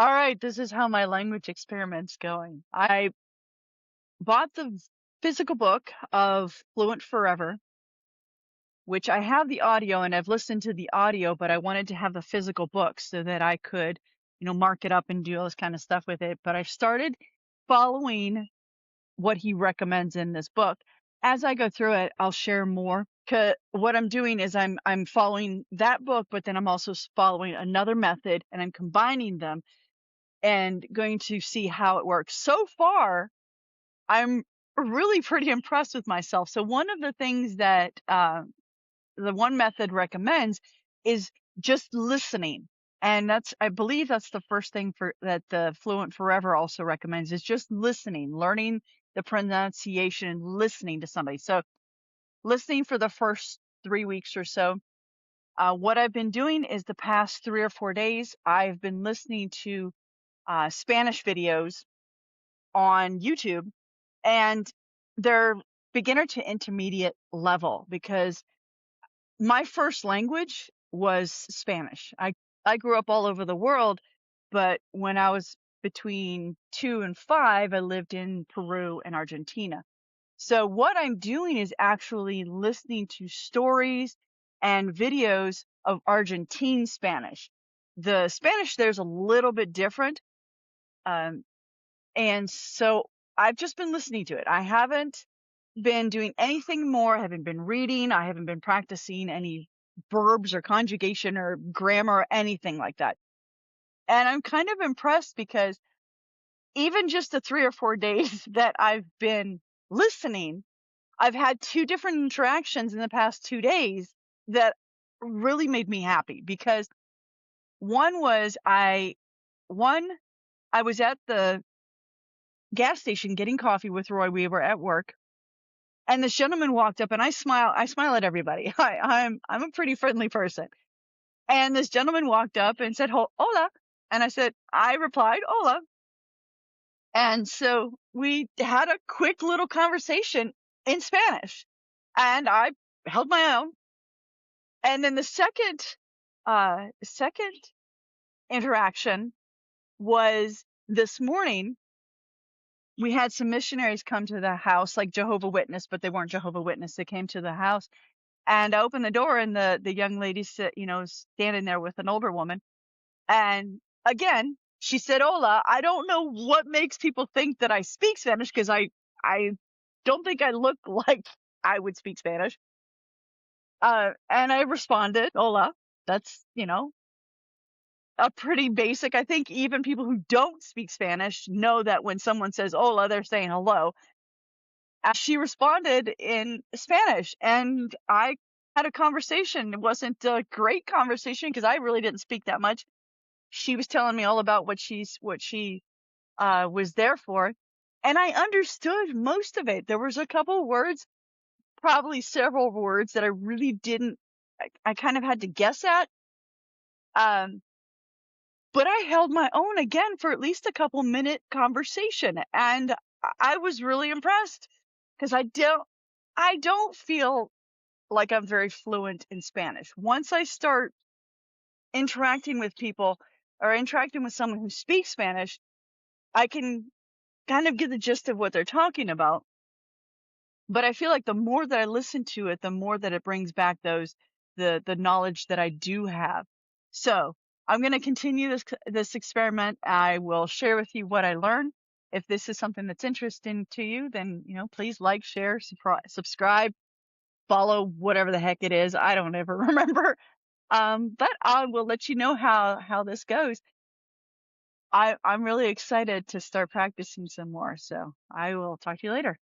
All right, this is how my language experiment's going. I bought the physical book of Fluent Forever, which I have the audio and I've listened to the audio, but I wanted to have the physical book so that I could, mark it up and do all this kind of stuff with it. But I've started following what he recommends in this book. As I go through it, I'll share more. 'Cause what I'm doing is I'm following that book, but then I'm also following another method and I'm combining them and going to see how it works. So far, I'm really pretty impressed with myself. So one of the things that the one method recommends is just listening. And I believe that's the first thing for that the Fluent Forever also recommends is just listening, learning the pronunciation, listening to somebody. So listening for the first 3 weeks or so. What I've been doing is the past 3 or 4 days, I've been listening to Spanish videos on YouTube, and they're beginner to intermediate level because my first language was Spanish. I grew up all over the world, but when I was between 2 and 5, I lived in Peru and Argentina. So what I'm doing is actually listening to stories and videos of Argentine Spanish. The Spanish there's a little bit different. Um, and so I've just been listening to it. I haven't been doing anything more. I haven't been reading. I haven't been practicing any verbs or conjugation or grammar or anything like that. And I'm kind of impressed because even just the 3 or 4 days that I've been listening, I've had two different interactions in the past 2 days that really made me happy because one was one, I was at the gas station getting coffee with Roy. We were at work. And this gentleman walked up and I smile at everybody. I'm a pretty friendly person. And this gentleman walked up and said, Hola. And I replied, Hola. And so we had a quick little conversation in Spanish and I held my own. And then the second interaction was this morning. We had some missionaries come to the house, like Jehovah Witness, but they weren't Jehovah Witness. They came to the house. And I opened the door and the young lady standing there with an older woman. And again, she said, Hola. I don't know what makes people think that I speak Spanish because I don't think I look like I would speak Spanish. And I responded, Hola. That's, a pretty basic. I think even people who don't speak Spanish know that when someone says Hola, they're saying hello. She responded in Spanish and I had a conversation. It wasn't a great conversation because I really didn't speak that much. She was telling me all about what she was there for, and I understood most of it. There was a couple words, probably several words that I really didn't. I kind of had to guess at. Um, but I held my own again for at least a couple minute conversation, and I was really impressed because I don't feel like I'm very fluent in Spanish. Once I start interacting with people or interacting with someone who speaks Spanish, I can kind of get the gist of what they're talking about. But I feel like the more that I listen to it, the more that it brings back the knowledge that I do have. So I'm going to continue this experiment. I will share with you what I learned. If this is something that's interesting to you, then please like, share, subscribe, follow, whatever the heck it is. I don't ever remember. But I will let you know how this goes. I'm really excited to start practicing some more. So I will talk to you later.